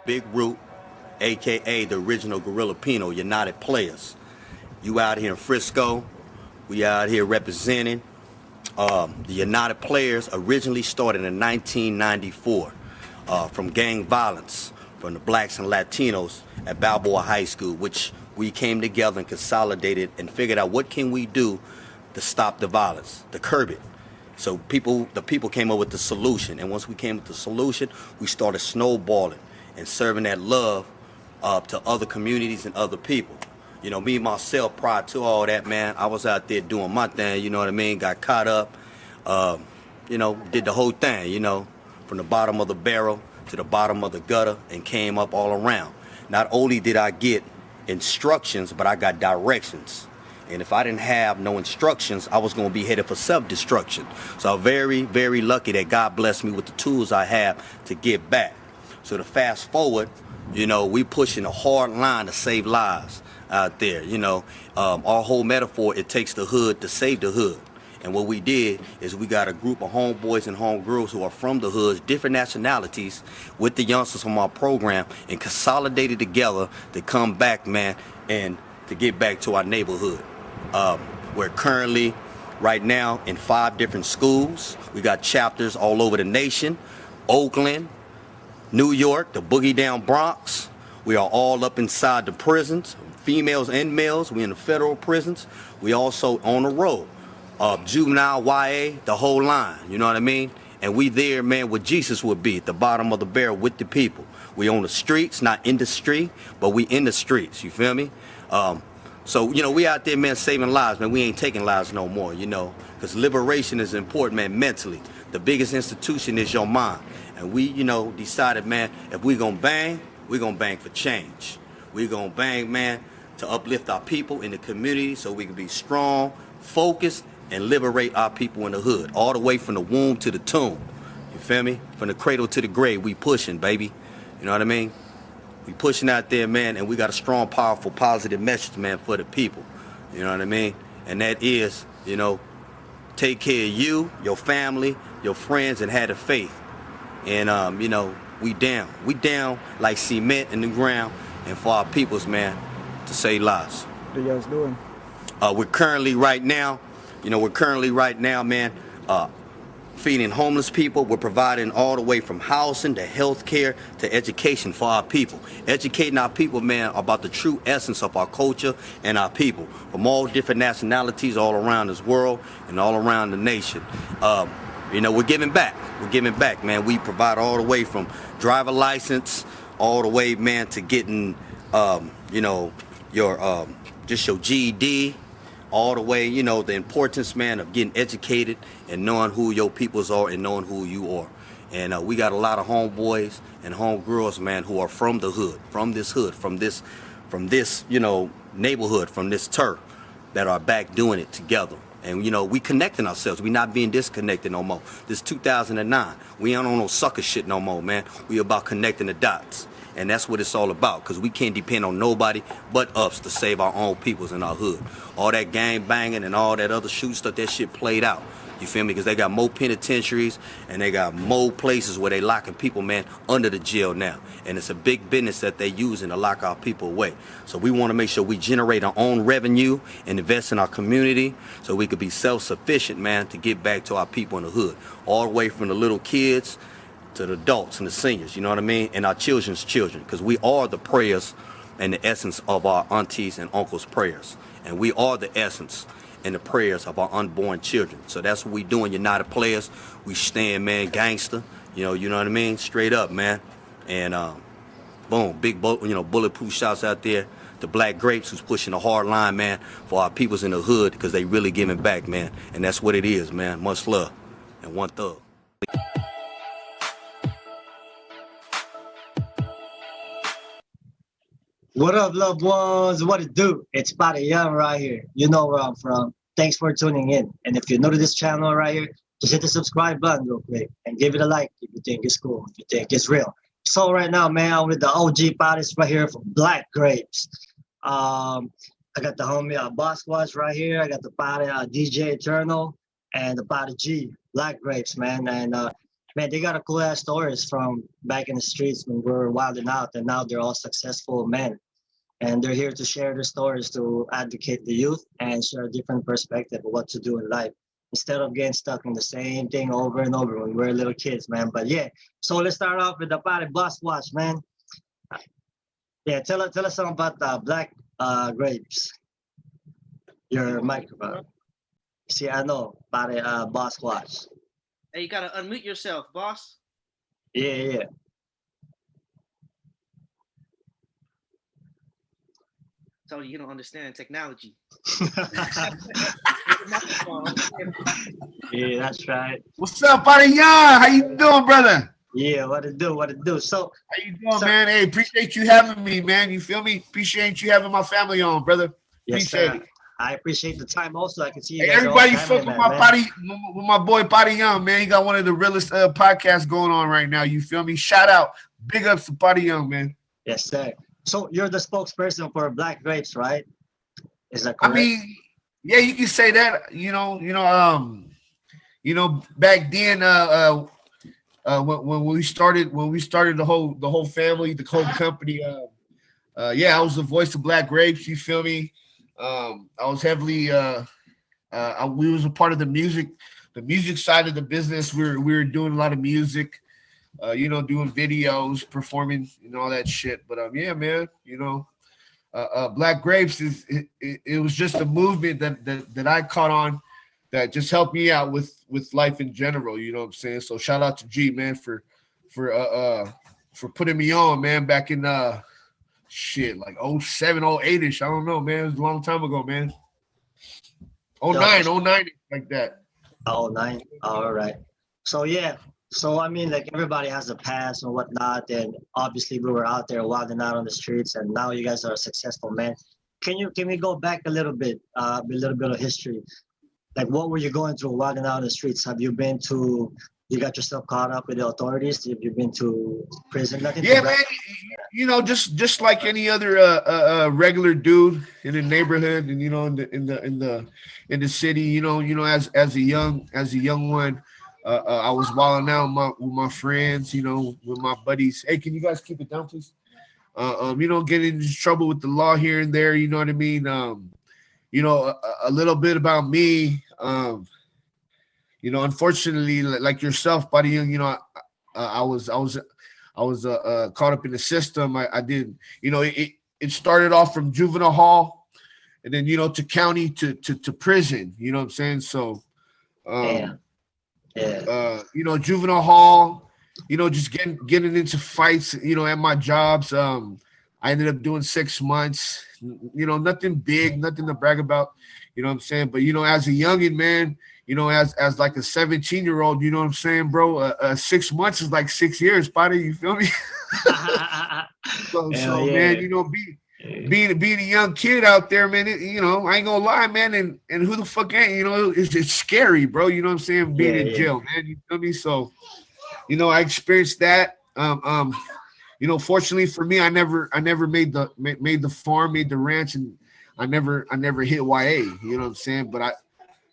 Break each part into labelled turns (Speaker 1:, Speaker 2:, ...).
Speaker 1: Big Root, aka the original Gorilla Pino, United Playaz. You out here in Frisco, we out here representing. The United Playaz originally started in 1994 from gang violence from the blacks and Latinos at Balboa High School, which we came together and consolidated and figured out what can we do to stop the violence, to curb it. So the people came up with the solution, and once we came with the solution, we started snowballing and serving that love to other communities and other people. You know, me myself, prior to all that, man, I was out there doing my thing, you know what I mean? Got caught up, did the whole thing, from the bottom of the barrel to the bottom of the gutter and came up all around. Not only did I get instructions, but I got directions. And if I didn't have no instructions, I was going to be headed for self-destruction. So I'm very, very lucky that God blessed me with the tools I have to get back. So to fast forward, we pushing a hard line to save lives out there. Our whole metaphor, it takes the hood to save the hood. And what we did is we got a group of homeboys and homegirls who are from the hoods, different nationalities, with the youngsters from our program and consolidated together to come back, man, and to get back to our neighborhood. We're currently, right now, in 5 different schools. We got chapters all over the nation, Oakland, New York, the Boogie Down Bronx. We are all up inside the prisons, females and males. We in the federal prisons. We also on the road. Juvenile, YA, the whole line, you know what I mean? And we there, man, where Jesus would be, at the bottom of the barrel with the people. We on the streets, not industry, but we in the streets, you feel me? So, we out there, man, saving lives, man. We ain't taking lives no more, because liberation is important, man, mentally. The biggest institution is your mind. And we, decided, man, if we gonna bang for change. We gonna bang, man, to uplift our people in the community so we can be strong, focused, and liberate our people in the hood, all the way from the womb to the tomb. You feel me? From the cradle to the grave, we pushing, baby. You know what I mean? We pushing out there, man, and we got a strong, powerful, positive message, man, for the people. You know what I mean? And that is, take care of you, your family, your friends, and have the faith. And, we down. We down like cement in the ground, and for our peoples, man, to save lives.
Speaker 2: What are you guys doing?
Speaker 1: We're currently right now, man, feeding homeless people. We're providing all the way from housing to health care to education for our people. Educating our people, man, about the true essence of our culture and our people from all different nationalities all around this world and all around the nation. We're giving back. We're giving back, man. We provide all the way from driver license all the way, man, to getting, your GED, all the way, the importance, man, of getting educated and knowing who your peoples are and knowing who you are. And we got a lot of homeboys and homegirls, man, who are from the hood, from this neighborhood, from this turf, that are back doing it together. And, we connecting ourselves. We not being disconnected no more. This 2009. We ain't on no sucker shit no more, man. We about connecting the dots. And that's what it's all about, because we can't depend on nobody but us to save our own peoples in our hood. All that gang banging and all that other shooting stuff, that shit played out. You feel me? Because they got more penitentiaries and they got more places where they locking people, man, under the jail now. And it's a big business that they using to lock our people away. So we want to make sure we generate our own revenue and invest in our community so we could be self-sufficient, man, to get back to our people in the hood. All the way from the little kids to the adults and the seniors, you know what I mean? And our children's children, because we are the prayers and the essence of our aunties and uncles' prayers. And we are the essence and the prayers of our unborn children. So that's what we doing, United Playaz. We stand, man, gangster, you know what I mean? Straight up, man. And boom, big, bulletproof shots out there to Black Grapes, who's pushing a hard line, man, for our peoples in the hood, because they really giving back, man. And that's what it is, man. Much love and one thug.
Speaker 3: What up, loved ones? What it do? It's Patty Young right here. You know where I'm from. Thanks for tuning in. And if you're new to this channel right here, just hit the subscribe button real quick and give it a like if you think it's cool, if you think it's real. So right now, man, I'm with the OG parties right here from Black Grapes. I got the homie Boss Squatch right here. I got the party DJ Eternal and the party G, Black Grapes, man. And Man, they got a cool ass stories from back in the streets when we were wilding out, and now they're all successful men. And they're here to share their stories to advocate the youth and share a different perspective of what to do in life instead of getting stuck in the same thing over and over when we were little kids, man. But yeah, so let's start off with the party bus watch, man. Yeah, tell us something about the black grapes. Your microphone. See, I know, party boss watch.
Speaker 2: Hey, you gotta unmute yourself, boss.
Speaker 3: Yeah, yeah.
Speaker 2: Tell you don't understand technology.
Speaker 3: Yeah, that's right.
Speaker 4: What's up, buddy? Young? How you doing, brother?
Speaker 3: Yeah, what it do? What it do? So,
Speaker 4: How you doing,
Speaker 3: So-
Speaker 4: man? Hey, appreciate you having me, man. You feel me? Appreciate you having my family on, brother.
Speaker 3: yes,
Speaker 4: Appreciate
Speaker 3: sir.
Speaker 4: it.
Speaker 3: I appreciate the time. Also, I can see you
Speaker 4: Hey,
Speaker 3: guys are all
Speaker 4: everybody,
Speaker 3: family
Speaker 4: fuck with
Speaker 3: man,
Speaker 4: my
Speaker 3: man.
Speaker 4: body, with my boy, Body Young, man. He got one of the realest podcasts going on right now. You feel me? Shout out, big ups to Body Young, man.
Speaker 3: Yes, sir. So you're the spokesperson for Black Grapes, right? Is that
Speaker 4: I
Speaker 3: correct?
Speaker 4: mean, yeah, you can say that. Back then, when we started the whole family, the whole company, yeah, I was the voice of Black Grapes. You feel me? I was heavily, we was a part of the music side of the business. We were doing a lot of music, doing videos, performing, and all that shit. But yeah, man, Black Grapes it was just a movement that I caught on that just helped me out with life in general. You know what I'm saying? So shout out to G, man, for putting me on, man, back in shit like 07, 08ish. I don't know, man. It was a long time ago, man. 09 like that.
Speaker 3: Oh, nine. All right. So yeah. So I mean, like everybody has a past and whatnot, and obviously we were out there wilding out on the streets, and now you guys are successful, man. Can we go back a little bit, a little bit of history? Like, what were you going through wilding out on the streets? Have you been to? You got yourself caught up with the authorities? Have you been to prison? Nothing.
Speaker 4: Yeah, man. Just like any other regular dude in the neighborhood, and in the city, as a young one, I was wilding out with my friends, with my buddies. Hey, can you guys keep it down, please? Getting into trouble with the law here and there. You know what I mean? A little bit about me. Unfortunately, like yourself, buddy, I was caught up in the system. I did, it started off from juvenile hall, and then to county to prison. You know what I'm saying? So,
Speaker 3: Yeah.
Speaker 4: juvenile hall, just getting into fights. At my jobs. I ended up doing 6 months. Nothing big, nothing to brag about. You know what I'm saying? But as a youngin', man, as like a 17-year-old, you know what I'm saying, bro? 6 months is like 6 years, buddy. You feel me? So
Speaker 3: yeah.
Speaker 4: man, being a young kid out there, man, I ain't gonna lie, man, and who the fuck ain't, it's scary, bro. You know what I'm saying? Being in jail, man. You feel me? So, I experienced that. Fortunately for me, I never made the farm, made the ranch, and I never hit YA. You know what I'm saying? But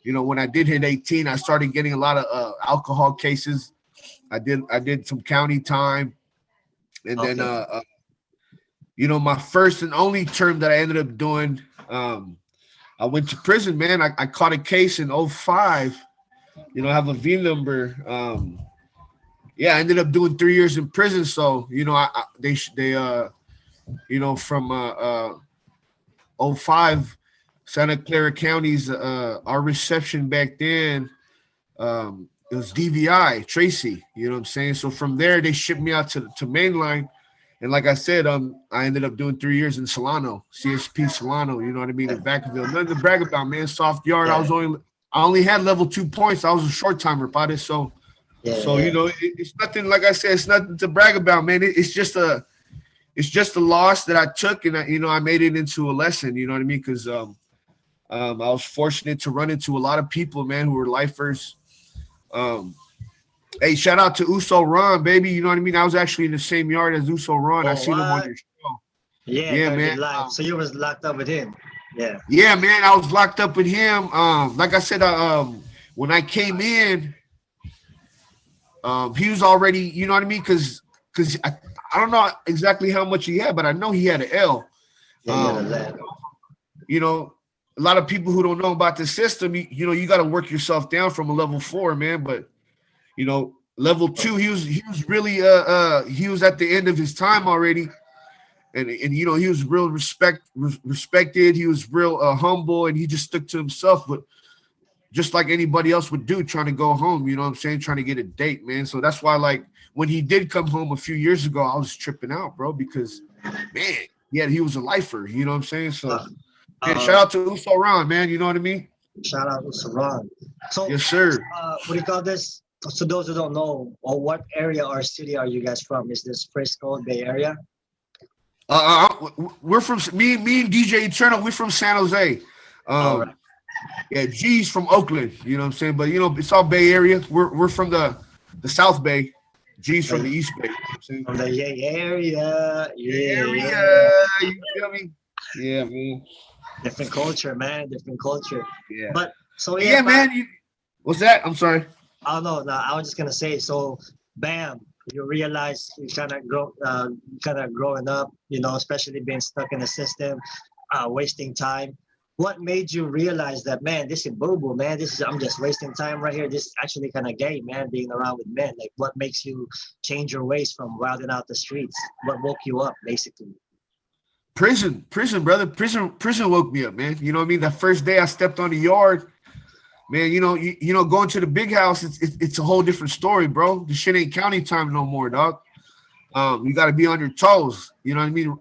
Speaker 4: when I did hit 18, I started getting a lot of alcohol cases. I did some county time, and then my first and only term that I ended up doing, I went to prison, man. I caught a case in 05. I have a V number. I ended up doing 3 years in prison. So from 05, Santa Clara County's our reception back then, it was DVI Tracy. You know what I'm saying? So from there they shipped me out to mainline, and like I said, I ended up doing 3 years in Solano, CSP Solano. You know what I mean? In Vacaville. Nothing to brag about, man. Soft yard.
Speaker 3: Yeah.
Speaker 4: I only had level 2 points. I was a short timer about it. So it's nothing. Like I said, it's nothing to brag about, man. It's just a loss that I took, and I made it into a lesson. You know what I mean? Because I was fortunate to run into a lot of people, man, who were lifers. Hey, shout out to Uso Ron, baby. You know what I mean? I was actually in the same yard as Uso Ron. I seen him on your show.
Speaker 3: Yeah,
Speaker 4: man.
Speaker 3: So you was locked up with him. Yeah.
Speaker 4: Yeah, man. I was locked up with him. Like I said, when I came in, He was already, you know what I mean? Because I don't know exactly how much he had, but I know he had an L.
Speaker 3: Yeah, yeah, the
Speaker 4: Um,
Speaker 3: lab.
Speaker 4: you know, a lot of people who don't know about the system, you know, you got to work yourself down from a level 4, man. But you know, level 2, he was really he was at the end of his time already, and you know, he was real respected. He was real humble, and he just stuck to himself. But just like anybody else would do, trying to go home, you know what I'm saying, trying to get a date, man. So that's why, like, when he did come home a few years ago, I was tripping out, bro, because man, yeah, he was a lifer, you know what I'm saying. So
Speaker 3: Uh,
Speaker 4: man,
Speaker 3: uh,
Speaker 4: shout out to Uso Ron, man, you know what I mean.
Speaker 3: Shout out to Saran. So,
Speaker 4: Yes, sir.
Speaker 3: what do you call this? So those who don't know, or what area or city are you guys from? Is this Frisco Bay Area?
Speaker 4: We're from me and DJ Eternal. We're from San Jose.
Speaker 3: All right.
Speaker 4: Yeah, G's from Oakland. You know what I'm saying? But you know, it's all Bay Area. We're from the South Bay. G's from the East Bay. You know what I'm saying?
Speaker 3: From the area. Yeah,
Speaker 4: Area.
Speaker 3: yeah.
Speaker 4: You feel me? Yeah, man.
Speaker 3: Different culture, man. Different culture.
Speaker 4: Yeah.
Speaker 3: But so
Speaker 4: Yeah,
Speaker 3: yeah,
Speaker 4: man. What's that? I'm sorry.
Speaker 3: I don't know. No, I was just gonna say. So, bam, you realize you kind of growing up. You know, especially being stuck in the system, wasting time. What made you realize that, man, this is boo boo, man? I'm just wasting time right here. This is actually kind of gay, man. Being around with men. Like, what makes you change your ways from wilding out the streets? What woke you up, basically?
Speaker 4: Prison, brother. Prison woke me up, man. You know what I mean? That first day I stepped on the yard, man, you know, going to the big house, it's a whole different story, bro. The shit ain't county time no more, dog. You got to be on your toes. You know what I mean?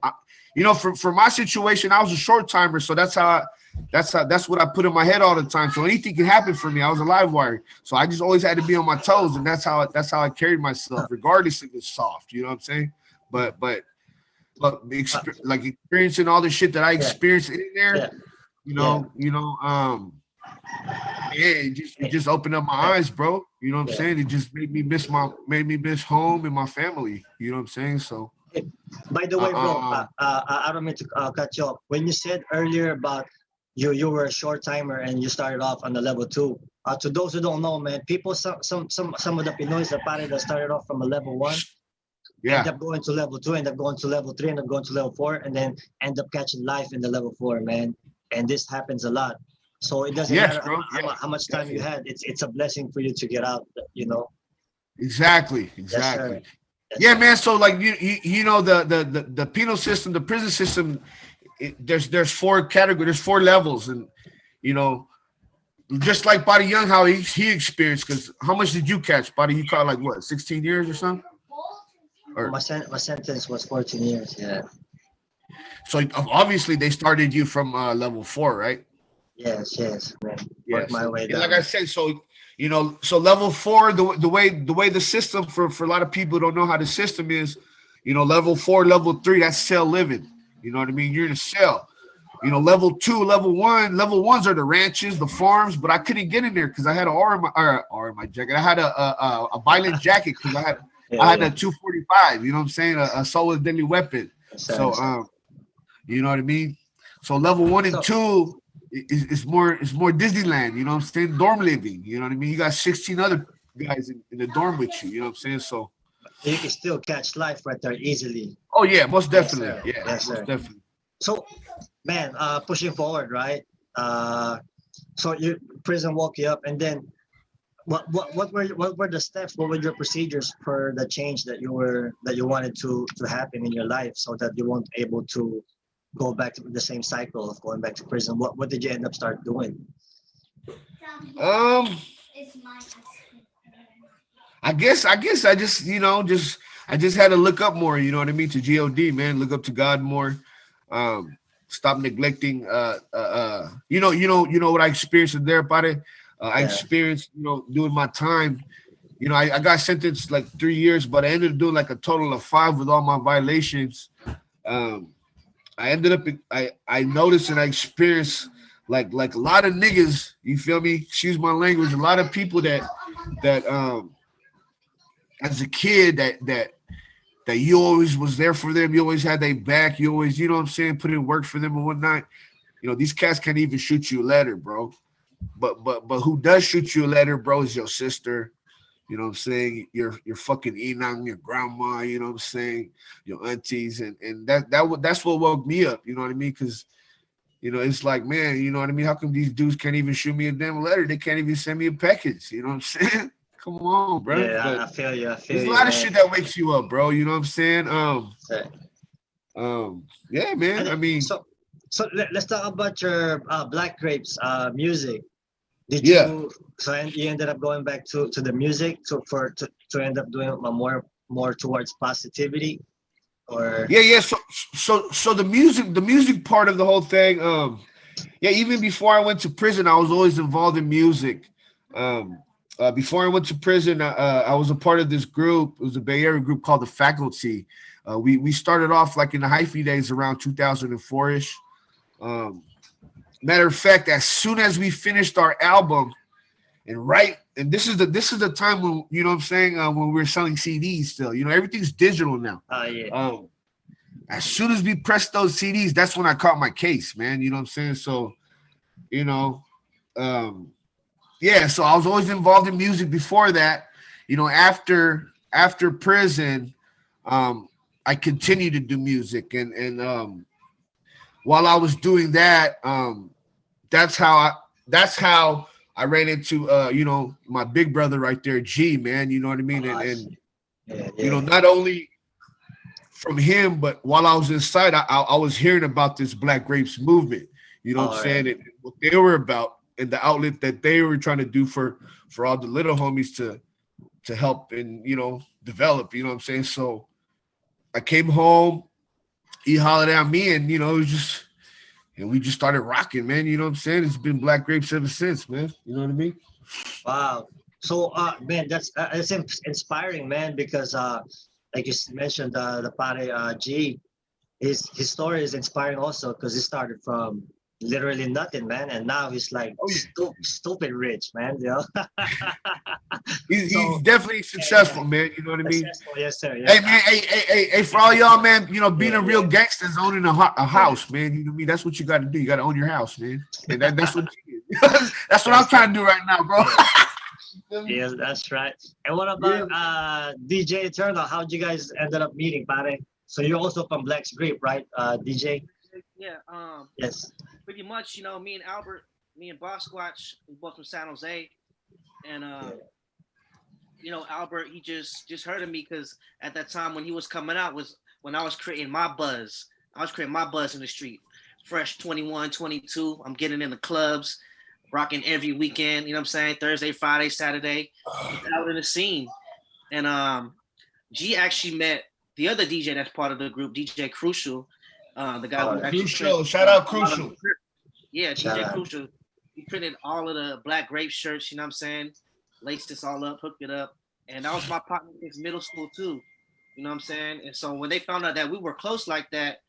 Speaker 4: You know, for my situation, I was a short timer, so that's what I put in my head all the time. So anything can happen for me. I was a live wire, so I just always had to be on my toes, and that's how I carried myself, regardless if it's soft. You know what I'm saying? But like experiencing all the shit that I experienced in there,
Speaker 3: Yeah.
Speaker 4: Yeah, it just opened up my eyes, bro. You know what I'm saying? It just made me miss home and my family. You know what I'm saying? So,
Speaker 3: By the way, bro, I don't mean to cut you off. When you said earlier about you were a short timer and you started off on the level 2. To those who don't know, man, people some of the Pinoys that started off from a level 1, end up going to level 2, end up going to level 3, end up going to level 4, and then end up catching life in the level 4, man. And this happens a lot. So it doesn't matter how much time you had. It's a blessing for you to get out, you know.
Speaker 4: Exactly.
Speaker 3: Yes,
Speaker 4: Yeah, man. So like you know the penal system, the prison system, there's 4 categories, there's 4 levels, and you know, just like Body Young, how he experienced. Because how much did you catch, Body? You caught like what, 16 years or something? Or
Speaker 3: my sentence was 14 years. Yeah.
Speaker 4: so obviously they started you from level 4, right?
Speaker 3: Yes, man.
Speaker 4: Yeah.
Speaker 3: Work my way down.
Speaker 4: Like I said, so you know, so level 4, the way the system for a lot of people who don't know how the system is, you know, level 4, level 3, that's cell living. You know what I mean? You're in a cell. You know, level 2, level 1, level 1s are the ranches, the farms, but I couldn't get in there because I had an R in my jacket. I had a violent jacket because I had a 245. You know what I'm saying? A solid deadly weapon. So you know what I mean? So level 1 and 2 is more Disneyland, you know what I'm saying? Dorm living, you know what I mean? You got 16 other guys in the dorm with you, you know what I'm saying? So
Speaker 3: you can still catch life right there easily.
Speaker 4: oh yeah, most definitely.
Speaker 3: Yes,
Speaker 4: Most
Speaker 3: sir.
Speaker 4: definitely.
Speaker 3: So, man, pushing forward, right? So you prison woke you up, and then what were the steps? What were your procedures for the change that you wanted to happen in your life, so that you weren't able to go back to the same cycle of going back to prison? What did you end up start doing?
Speaker 4: I guess I just, you know, I just had to look up more, you know what I mean, to God, man, look up to God more. Stop neglecting you know what I experienced there about it. I experienced, you know, doing my time. You know, I got sentenced like 3 years, but I ended up doing like a total of 5 with all my violations. I ended up I noticed and I experienced like a lot of niggas, you feel me? Excuse my language, a lot of people that as a kid that you always was there for them, you always had their back, you always, you know what I'm saying, put in work for them and whatnot. You know, these cats can't even shoot you a letter, bro. But who does shoot you a letter, bro, is your sister, You know what I'm saying? Your fucking Enang, your grandma, you know what I'm saying? Your aunties, and that's what woke me up, you know what I mean? Because it's like, man, you know what I mean? How come these dudes can't even shoot me a damn letter? They can't even send me a package, you know what I'm saying? Come on, bro.
Speaker 3: Yeah,
Speaker 4: But
Speaker 3: I feel you. I feel
Speaker 4: there's a
Speaker 3: you,
Speaker 4: lot of
Speaker 3: man.
Speaker 4: shit that wakes you up, bro. You know what I'm saying?
Speaker 3: So,
Speaker 4: Yeah, man. I mean,
Speaker 3: so let's talk about your Black Grapes music. Did
Speaker 4: yeah.
Speaker 3: you you ended up going back to the music to end up doing a more towards positivity or
Speaker 4: Yeah. So the music part of the whole thing, yeah, even before I went to prison, I was always involved in music. Um, Before I went to prison, I was a part of this group. It was a Bay Area group called the Faculty. We started off like in the hyphy days around 2004-ish. Um, Matter of fact, as soon as we finished our album, and this is the time when you know what I'm saying, when we were selling CDs still. Everything's digital now.
Speaker 3: yeah.
Speaker 4: As soon as we pressed those CDs, that's when I caught my case, man. You know what I'm saying? So, you know, um, yeah. So I was always involved in music before that. After prison, I continued to do music, and while I was doing that, that's how I ran into my big brother right there, G, man. You know what I mean? And
Speaker 3: Yeah.
Speaker 4: not only from him, but while I was inside, I was hearing about this Black Grapes movement. You know what I'm saying? And what they were about, and the outlet that they were trying to do for all the little homies to help and develop. You know what I'm saying? So I came home, he hollered at me, and it was just. And we just started rocking, man. You know what I'm saying? It's been Black Grapes ever since, man. You know what I mean?
Speaker 3: Wow. So, man, that's inspiring, man. Because, like you mentioned, the Pare G, his story is inspiring also because he started from literally nothing, man, and now he's like stupid rich, man.
Speaker 4: He's
Speaker 3: So,
Speaker 4: definitely successful, man. You know what I mean?
Speaker 3: successful, yes, sir.
Speaker 4: Hey,
Speaker 3: Yeah.
Speaker 4: man. Hey, for all y'all, man. Being a real
Speaker 3: Yeah.
Speaker 4: gangster is owning a house, man. You know what I mean? That's what you got to do. You got to own your house, man. And that's what that's what I'm trying to do right now, bro.
Speaker 3: Yes, that's right. And what about DJ Eternal? How'd you guys ended up meeting, Pare? So you're also from Black's Grape, right, DJ?
Speaker 2: Yeah.
Speaker 3: Yes.
Speaker 2: Pretty much, me and Albert, me and Boss Squatch, we both from San Jose, and Albert, he just heard of me because at that time when he was coming out was when I was creating my buzz. I was creating my buzz in the street. Fresh 21, 22. I'm getting in the clubs, rocking every weekend. You know what I'm saying? Thursday, Friday, Saturday, out in the scene. And G actually met the other DJ that's part of the group, DJ Crucial, the guy who actually
Speaker 4: Crucial. Shout out Crucial.
Speaker 2: Yeah,
Speaker 3: Shout
Speaker 2: DJ
Speaker 3: out.
Speaker 2: Crucial. He printed all of the Black Grape shirts, you know what I'm saying? Laced this all up, hooked it up. And that was my partner since middle school too. You know what I'm saying? And so when they found out that we were close like that,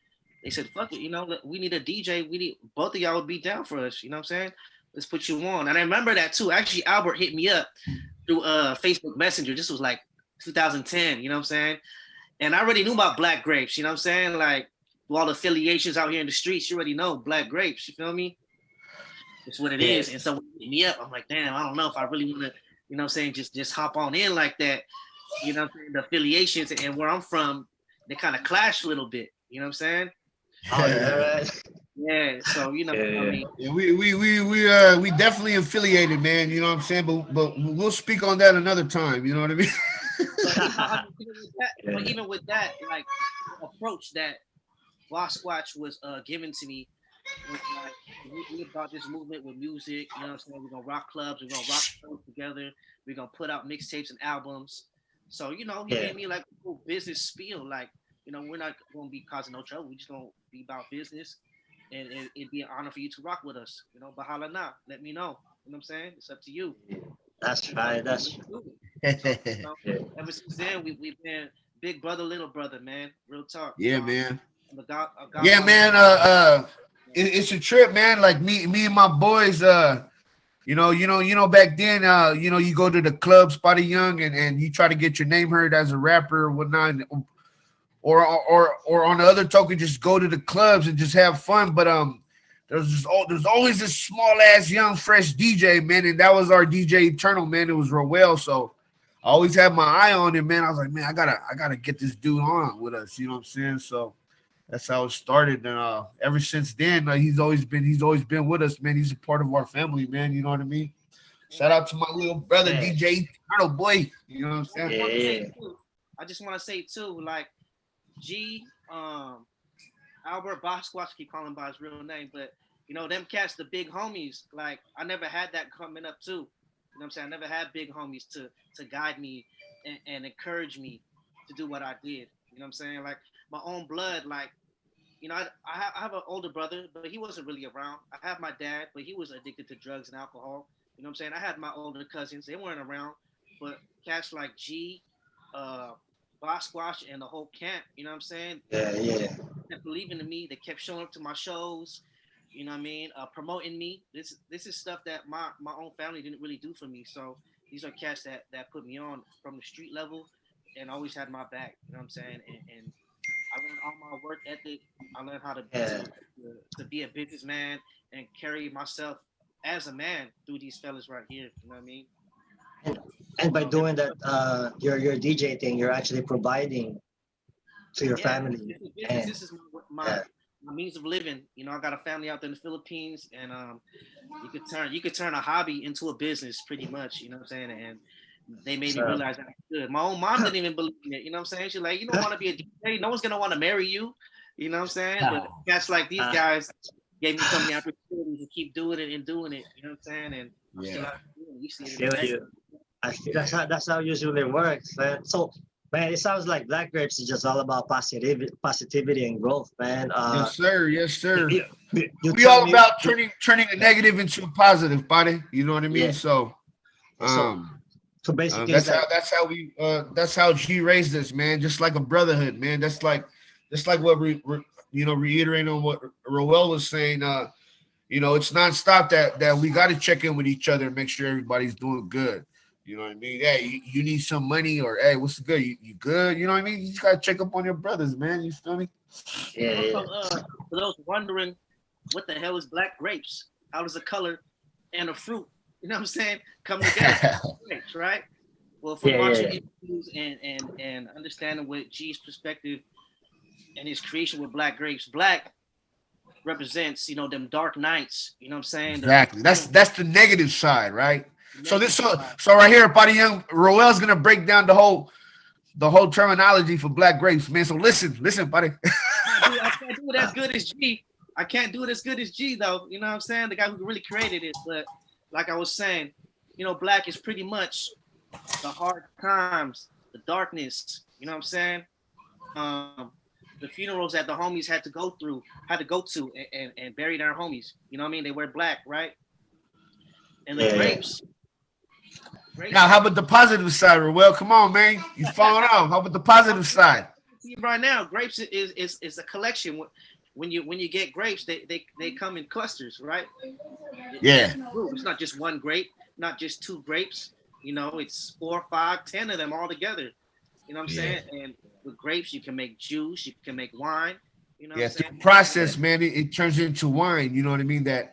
Speaker 2: they said, fuck it, we need a DJ. We need both of y'all would be down for us. You know what I'm saying? Let's put you on. And I remember that too. Actually, Albert hit me up through Facebook Messenger. This was like 2010, you know what I'm saying? And I already knew about Black Grapes, you know what I'm saying? Like through all the affiliations out here in the streets, you already know Black Grapes, you feel me? It's what it is. And so when he hit me up, I'm like, damn, I don't know if I really want to, you know what I'm saying, just hop on in like that. You know what I'm saying? The affiliations and where I'm from, they kind of clash a little bit. You know what I'm saying?
Speaker 3: Oh, yeah, right.
Speaker 2: Yeah. So, I mean.
Speaker 4: Yeah, we definitely affiliated, man. You know what I'm saying? But we'll speak on that another time. You know what I mean?
Speaker 2: But even with that, like the approach that Squatch was given to me was like we about this movement with music, you know what I'm saying? We're gonna rock clubs, we're gonna rock shows together, we're gonna put out mixtapes and albums. So, he gave me like a cool business spiel, like, we're not gonna be causing no trouble, we just gonna be about business and it'd be an honor for you to rock with us. Bahala na, let me know. You know what I'm saying? It's up to you.
Speaker 3: That's right. That's
Speaker 2: So, ever since then, we've been big brother, little brother, man. Real talk.
Speaker 4: Yeah, man.
Speaker 2: Yeah,
Speaker 4: man. It's a trip, man. Like me and my boys. You know, back then, you go to the club, Spotty Young, and you try to get your name heard as a rapper or whatnot, or on the other token, just go to the clubs and just have fun. But there's always this small ass young fresh DJ, man, and that was our DJ Eternal, man. It was Roel. So I always had my eye on him, man. I was like, man, I gotta get this dude on with us. You know what I'm saying? So that's how it started, and ever since then, he's always been with us, man. He's a part of our family, man. You know what I mean?
Speaker 2: And
Speaker 4: Shout
Speaker 2: like
Speaker 4: out to my little brother,
Speaker 3: Yeah,
Speaker 4: DJ Eternal Boy. You know what I'm
Speaker 2: I just
Speaker 4: saying?
Speaker 2: want to say
Speaker 3: yeah,
Speaker 2: too. I just want to say too, like G, Albert Bosquatch, keep calling him by his real name, but them cats, the big homies. Like I never had that coming up too. You know what I'm saying? I never had big homies to guide me and encourage me to do what I did. You know what I'm saying? Like my own blood, like I have an older brother, but he wasn't really around. I have my dad, but he was addicted to drugs and alcohol. You know what I'm saying? I had my older cousins; they weren't around, but cats like G, uh, Bosquash, and the whole camp. You know what I'm saying?
Speaker 3: yeah, yeah.
Speaker 2: Kept believing in me. They kept showing up to my shows. You know what I mean? Promoting me. This is stuff that my own family didn't really do for me. So these are cats that put me on from the street level, and always had my back. You know what I'm saying? And I learned all my work ethic. I learned how to
Speaker 3: Yeah.
Speaker 2: to be a businessman and carry myself as a man through these fellas right here. You know what I mean?
Speaker 3: And, and by
Speaker 2: So
Speaker 3: doing that, your DJ thing, you're actually providing to your
Speaker 2: yeah,
Speaker 3: family.
Speaker 2: this is business.
Speaker 3: And
Speaker 2: This is
Speaker 3: yeah,
Speaker 2: my means of living. I got a family out there in the Philippines, and you could turn a hobby into a business pretty much. You know what I'm saying? And they made me
Speaker 3: so
Speaker 2: realize that I could. My own mom didn't even believe in it. You know what I'm saying? She's like, you don't want to be a DJ. No one's gonna want to marry you. You know what I'm saying? But cats like these
Speaker 3: uh,
Speaker 2: guys gave me so many opportunities to keep doing it and doing it. You know what I'm saying? And I'm still
Speaker 4: Yeah.
Speaker 2: out here doing it. You see
Speaker 3: I
Speaker 2: it
Speaker 3: feel
Speaker 2: today.
Speaker 3: you. I feel that's how it usually works, man. So, man, it sounds like Black Grapes is just all about positivity and growth, man.
Speaker 4: Yes, sir. Yes, sir.
Speaker 3: You
Speaker 4: We
Speaker 3: tell
Speaker 4: all
Speaker 3: me,
Speaker 4: about turning a negative into a positive, buddy. You know what I mean?
Speaker 3: yeah.
Speaker 4: So,
Speaker 3: So,
Speaker 4: um,
Speaker 3: so basically, it's
Speaker 4: that's
Speaker 3: like,
Speaker 4: how G raised us, man. Just like a brotherhood, man. That's like what reiterating on what Roel was saying. It's nonstop that we got to check in with each other and make sure everybody's doing good. You know what I mean? Hey, you need some money, or hey, what's good? You good? You know what I mean? You just gotta check up on your brothers, man. You feel me?
Speaker 3: yeah,
Speaker 2: Also,
Speaker 3: yeah.
Speaker 2: for those wondering, what the hell is black grapes? How does a color and a fruit, you know what I'm saying, come together? Grapes, right? Well, from
Speaker 3: Yeah, yeah,
Speaker 2: watching
Speaker 3: yeah.
Speaker 2: interviews and understanding what G's perspective and his creation with black grapes, black represents, them dark nights, you know what I'm saying?
Speaker 4: Exactly. That's the negative side, right?
Speaker 2: The
Speaker 4: So this
Speaker 2: negative
Speaker 4: so
Speaker 2: side.
Speaker 4: so right here, buddy young Roel's gonna break down the whole terminology for black grapes, man. So listen, buddy.
Speaker 2: I can't do it as good as G. I can't do it as good as G though. You know what I'm saying? The guy who really created it. But like I was saying, black is pretty much the hard times, the darkness. You know what I'm saying? The funerals that the homies had to go to and bury their homies. You know what I mean? They wear black, right? And the
Speaker 3: Yeah, yeah.
Speaker 2: grapes
Speaker 4: Now, how about the positive side, Roel? Come on, man. You falling off. How about the positive side?
Speaker 2: see right now, grapes is a collection. When you get grapes, they come in clusters, right?
Speaker 4: Yeah.
Speaker 2: It's not just one grape, not just two grapes. It's 4, 5, 10 of them all together. You know what I'm
Speaker 4: Yeah.
Speaker 2: saying? And with grapes, you can make juice, you can make wine. You know what
Speaker 4: Yeah.
Speaker 2: I'm
Speaker 4: Through the
Speaker 2: saying?
Speaker 4: process, man, it turns into wine. You know what I mean?
Speaker 3: Yeah.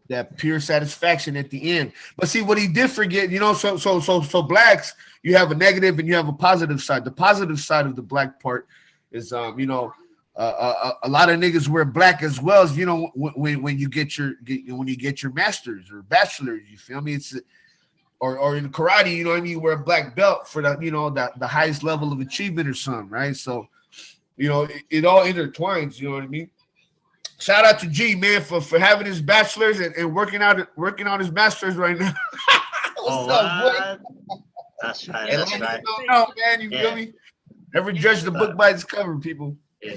Speaker 4: That pure satisfaction at the end. But see what he did forget, so blacks, you have a negative and you have a positive side. The positive side of the black part is a lot of niggas wear black as well as when you get your masters or bachelors, you feel me? It's or in karate, you know what I mean, you wear a black belt for the highest level of achievement or something, right? So it all intertwines, you know what I mean? Shout out to G, man, for having his bachelor's and working on his master's right now.
Speaker 3: Oh,
Speaker 4: What's up, boy?
Speaker 3: what? That's right.
Speaker 2: Yeah,
Speaker 4: And
Speaker 3: That's
Speaker 4: let
Speaker 3: right.
Speaker 4: you know, man, you feel
Speaker 3: Yeah.
Speaker 4: me? Never judge the book by its cover, people.
Speaker 3: Yeah.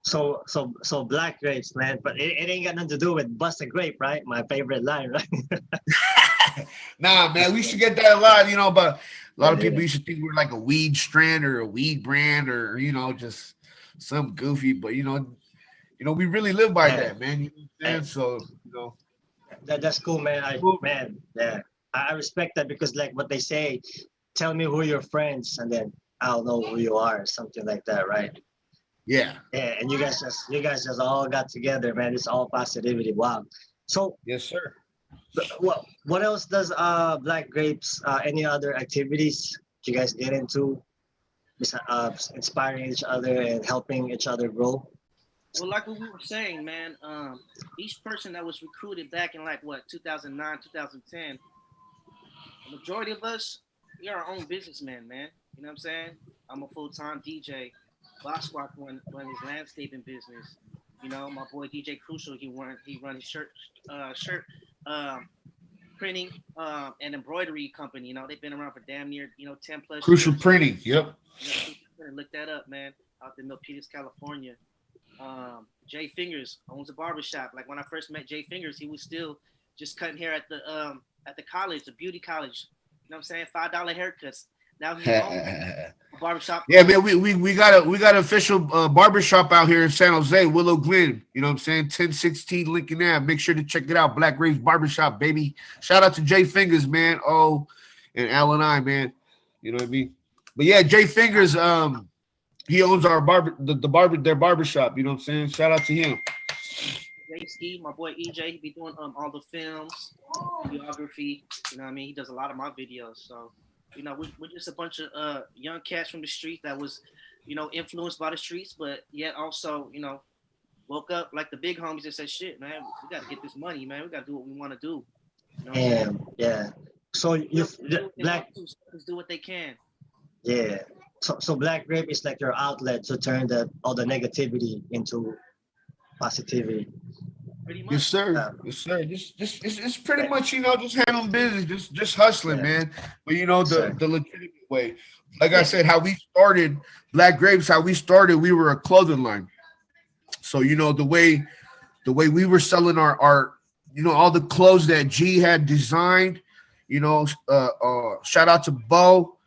Speaker 3: So Black Grapes, man, but it ain't got nothing to do with Bust a Grape, right? My favorite line, right?
Speaker 4: Nah, man, we should get that a lot, but a lot of
Speaker 3: Yeah.
Speaker 4: people used to think we're like a weed strand or a weed brand or just some goofy, but we really live by
Speaker 3: Yeah.
Speaker 4: that, man. You know what I'm saying? So,
Speaker 3: That's cool, man.
Speaker 4: Cool.
Speaker 3: Yeah. I respect that because like what they say, tell me who your friends, and then I'll know who you are, something like that, right?
Speaker 4: yeah.
Speaker 3: Yeah, and you guys just all got together, man. It's all positivity. Wow. So
Speaker 4: Yes, sir.
Speaker 3: What else does Black Grapes? Any other activities you guys get into? Inspiring each other and helping each other grow.
Speaker 2: Well, like what we were saying, man, each person that was recruited back in like what 2009, 2010, the majority of us, we are our own businessmen, man. You know what I'm saying? I'm a full-time DJ. Bosquak run his landscaping business. You know, my boy DJ Crucial, he run his shirt um, printing and embroidery company. You know, they've been around for damn near 10 plus
Speaker 4: Crucial
Speaker 2: years.
Speaker 4: Printing. Yep.
Speaker 2: You know, look that up, man. Out in Milpitas, California. Jay Fingers owns a barbershop. Like when I first met Jay Fingers, he was still just cutting hair at the college, the beauty college. You know what I'm saying? $5 haircuts. Now he owns a barbershop.
Speaker 4: Yeah, man, we got an official barbershop out here in San Jose, Willow Glen. You know what I'm saying? 1016 Lincoln Ave. Make sure to check it out. Black Grapes Barbershop, baby. Shout out to Jay Fingers, man. Oh, and Al and I, man. You know what I mean? But yeah, Jay Fingers, he owns our their barbershop. You know what I'm saying? Shout out to him.
Speaker 2: Ski, my boy EJ, he be doing all the films, videography. You know what I mean? He does a lot of my videos. So, you know, we're just a bunch of young cats from the street that was, influenced by the streets, but yet also, woke up like the big homies and said, "Shit, man, we got to get this money, man. We got to do what we want to do." You know what I'm saying?
Speaker 3: Yeah. So you Black,
Speaker 2: do what they can.
Speaker 3: yeah. So Black Grape is like your outlet to turn all the negativity into positivity.
Speaker 2: Pretty much.
Speaker 4: Yes, sir.
Speaker 3: Yeah.
Speaker 4: Yes, sir. Just it's pretty much, just handling business, just hustling, man. But the legitimate way. Like I said, how we started Black Grapes, we were a clothing line. So the way we were selling our all the clothes that G had designed, shout out to Bo,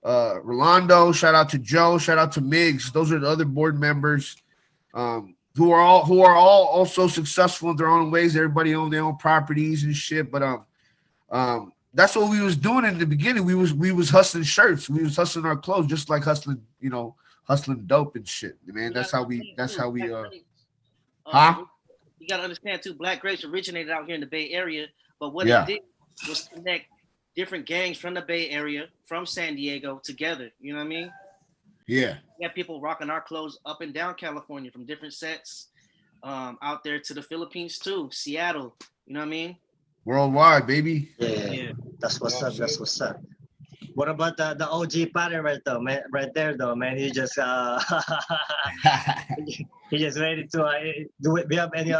Speaker 4: Rolando, shout out to Joe, shout out to Miggs. Those are the other board members. Who are all also successful in their own ways. Everybody own their own properties and shit. But that's what we was doing in the beginning. We was hustling shirts. We was hustling our clothes, just like hustling dope and shit. Man, that's how we huh?
Speaker 2: You gotta understand too, Black Grapes originated out here in the Bay Area, but what
Speaker 4: Yeah.
Speaker 2: it did was connect different gangs from the Bay Area, from San Diego together. You know what I mean?
Speaker 4: Yeah.
Speaker 2: We had people rocking our clothes up and down California from different sets, out there to the Philippines too, Seattle. You know what I mean?
Speaker 4: Worldwide, baby.
Speaker 3: Yeah. That's what's up. That's what's up. What about the OG pattern right there though, man? He just he just ready to do it. Do you have any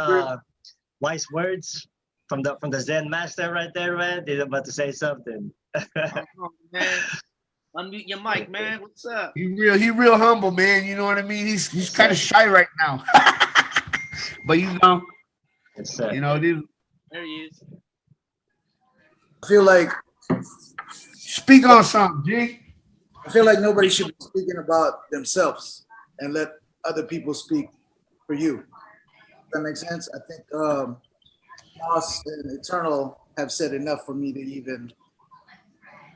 Speaker 3: wise words from the Zen master right there, man? He's about to say something.
Speaker 2: Oh, man. Unmute your mic, man. What's up?
Speaker 4: He real humble, man. You know what I mean? He's kind of shy right now. But
Speaker 3: Yes,
Speaker 2: there he is.
Speaker 5: I feel like
Speaker 4: speak on something, G.
Speaker 5: I feel like nobody should be speaking about themselves and let other people speak for you. Does that make sense? I think Moss and Eternal have said enough for me to even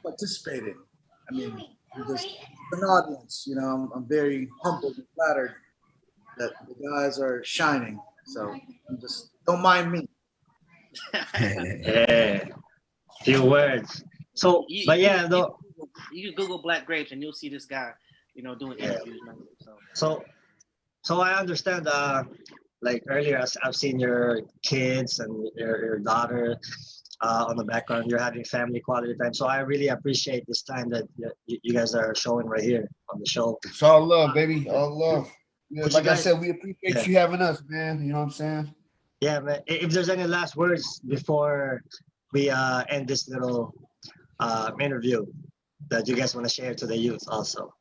Speaker 5: participate in. I mean, I'm just an audience, I'm very humbled and flattered that the guys are shining. So don't mind me.
Speaker 3: Yeah. Few words. So,
Speaker 2: You can Google Black Grapes and you'll see this guy, doing interviews. Man.
Speaker 3: So I understand. Like earlier, I've seen your kids and your daughter on the background. You're having family quality time. So I really appreciate this time that you guys are showing right here on the show.
Speaker 4: It's all love, baby. All love. Yeah, like
Speaker 3: I
Speaker 4: said, we appreciate you having us, man. You know what I'm saying?
Speaker 3: Yeah, man. If there's any last words before we end this little interview that you guys want to share to the youth also.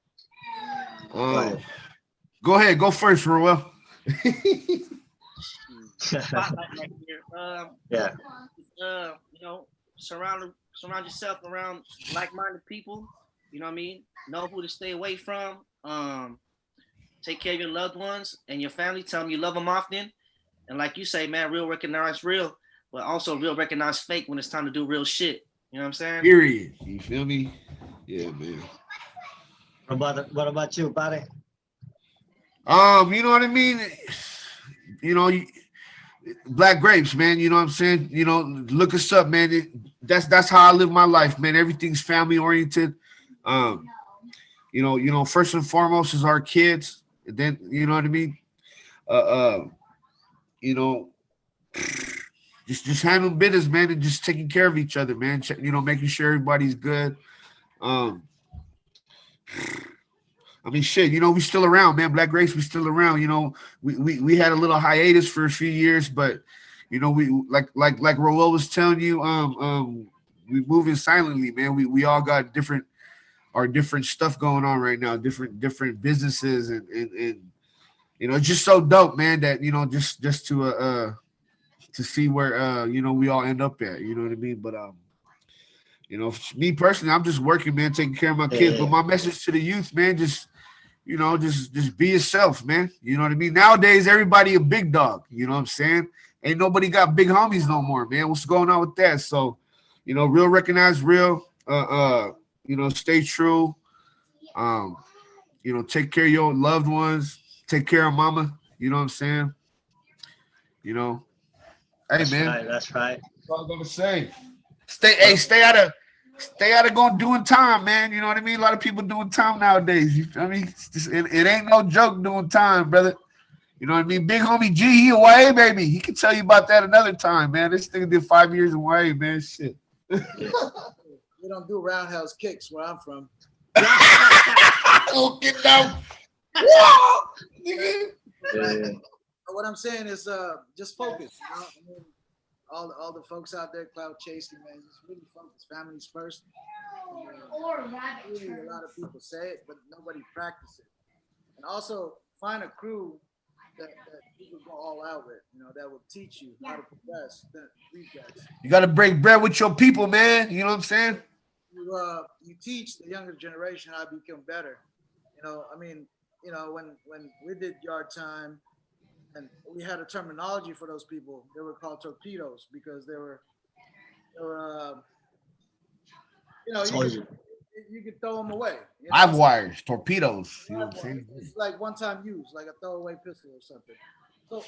Speaker 4: Go ahead. Go first, Ruel.
Speaker 2: Spotlight right here.
Speaker 3: Yeah.
Speaker 2: Surround yourself around like-minded people. You know what I mean? Know who to stay away from. Take care of your loved ones and your family. Tell them you love them often. And like you say, man, real recognize real, but also real recognize fake when it's time to do real shit. You know what I'm saying?
Speaker 4: Period. You feel me? Yeah, man.
Speaker 3: What about you, buddy?
Speaker 4: You know what I mean? Black Grapes, man. You know what I'm saying? You know, look us up, man. That's how I live my life, man. Everything's family oriented. Um, first and foremost is our kids. And then, you know what I mean? Uh, uh, you know, just handling business, man, and just taking care of each other, man. Making sure everybody's good. Um, I mean, shit, we still around, man. Black Race, we still around. We had a little hiatus for a few years, but we like Roel was telling you, we moving silently, man. We all got different stuff going on right now, different businesses, and it's just so dope, man. That just to see where we all end up at. You know what I mean? But me personally, I'm just working, man, taking care of my kids. But my message to the youth, man, just be yourself, man. You know what I mean? Nowadays, everybody a big dog. You know what I'm saying? Ain't nobody got big homies no more, man. What's going on with that? So, real recognize real. Stay true. Take care of your loved ones. Take care of mama. You know what I'm saying? Hey,
Speaker 3: That's
Speaker 4: man.
Speaker 3: right. That's right.
Speaker 4: That's all I'm gonna say. Stay out of going doing time, man. You know what I mean? A lot of people doing time nowadays. You feel me? It ain't no joke doing time, brother. You know what I mean? Big homie G, he away, baby. He can tell you about that another time, man. This nigga did 5 years away, man. Shit.
Speaker 5: We don't do roundhouse kicks where I'm from.
Speaker 4: Oh, get down.
Speaker 5: What I'm saying is just focus. I mean, all the folks out there cloud chasing, man, just really focus. Families first. Really, a lot of people say it, but nobody practice it. And also find a crew that you can go all out with, that will teach you how to progress.
Speaker 4: You got to break bread with your people, man. You know what I'm saying?
Speaker 5: You teach the younger generation how to become better. When we did yard time, and we had a terminology for those people. They were called torpedoes because they were you could throw them away.
Speaker 4: Live wires, torpedoes. You know what I'm saying?
Speaker 5: It's like one-time use, like a throwaway pistol or something. So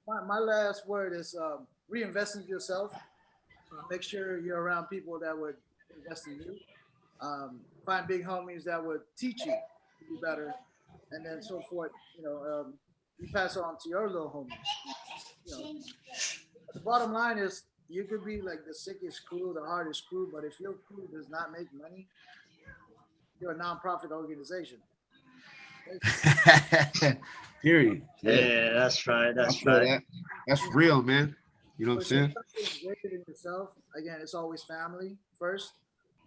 Speaker 5: my last word is reinvest in yourself. Make sure you're around people that would invest in you. Find big homies that would teach you to be better, and then so forth. You pass on to your little homies. The bottom line is you could be like the sickest crew, the hardest crew, but if your crew does not make money, you're a non-profit organization.
Speaker 4: Period.
Speaker 3: Yeah, that's right. That's right.
Speaker 4: That's real, man. You know what I'm saying?
Speaker 5: Greater than yourself. Again, it's always family first.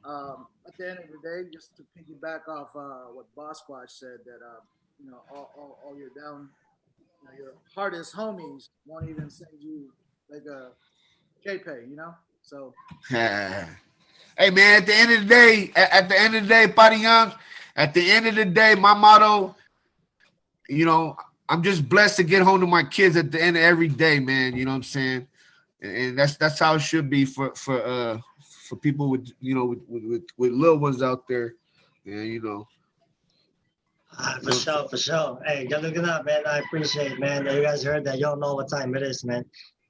Speaker 5: At the end of the day, just to piggyback off what Boss Squad said, that all your down, your hardest homies won't even send you like a K-pay, So.
Speaker 4: Hey man, at the end of the day, Potty Young, at the end of the day, my motto, I'm just blessed to get home to my kids at the end of every day, man. You know what I'm saying? And that's how it should be for people with with little ones out there. Yeah,
Speaker 3: For sure. Hey, good looking up, man. I appreciate it, man. You guys heard that. Y'all know what time it is, man.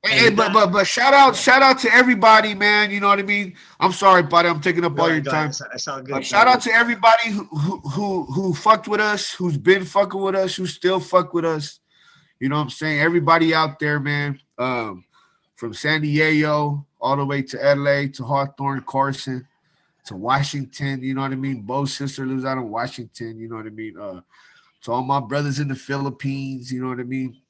Speaker 4: Hey, but shout out to everybody, man. You know what I mean? I'm sorry, buddy. I'm taking up all your time.
Speaker 3: It's all good.
Speaker 4: Shout out to everybody who fucked with us, who's been fucking with us, who still fuck with us. You know what I'm saying? Everybody out there, man. From San Diego all the way to LA to Hawthorne, Carson, to Washington. You know what I mean? Bo's sister lives out in Washington. You know what I mean? To all my brothers in the Philippines. You know what I mean?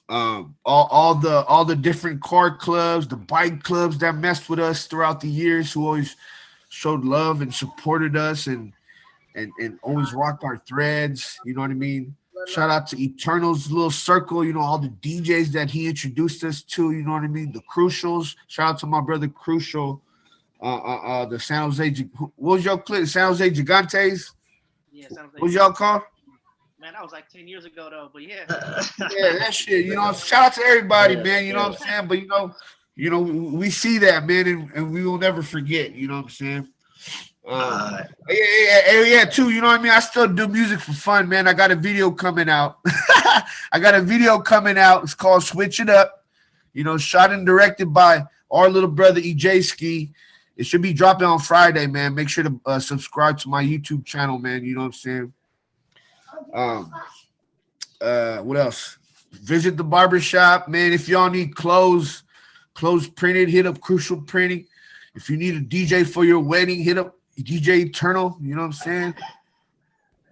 Speaker 4: All the different car clubs, the bike clubs that messed with us throughout the years, who always showed love and supported us and always rocked our threads. You know what I mean? Shout out to Eternal's little circle. All the DJs that he introduced us to. You know what I mean? The Crucials. Shout out to my brother Crucial. The San Jose. What was your clip? San Jose Gigantes.
Speaker 2: Yeah, San Jose.
Speaker 4: What was y'all call?
Speaker 2: Man, that was like 10 years ago, though. But yeah.
Speaker 4: Yeah, that shit. Shout out to everybody, man. You know what I'm saying? But we see that, man, and we will never forget. You know what I'm saying? Yeah, too. You know what I mean? I still do music for fun, man. I got a video coming out. It's called Switch It Up. You know, shot and directed by our little brother EJ Ski. It should be dropping on Friday, man. Make sure to subscribe to my YouTube channel, man. You know what I'm saying? What else? Visit the barbershop, man. If y'all need clothes printed, hit up Crucial Printing. If you need a DJ for your wedding, hit up DJ Eternal. You know what I'm saying?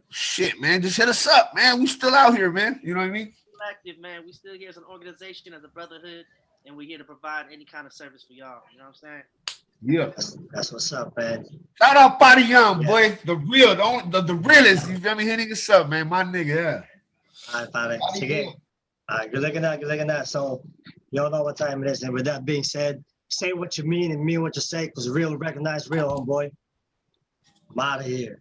Speaker 4: Shit, man. Just hit us up, man. We still out here, man. You know what I mean?
Speaker 2: Active, man. We still here as an organization, as a brotherhood, and we're here to provide any kind of service for y'all. You know what I'm saying?
Speaker 4: Yeah.
Speaker 3: That's what's up, man.
Speaker 4: Shout out Body Young, boy. The real, the realest. You feel me? Hitting us up, man. My nigga, yeah.
Speaker 3: All right, Padre. Sige. Good looking at. So, y'all know what time it is. And with that being said, say what you mean and mean what you say, because real recognize real, homeboy. I'm out of here.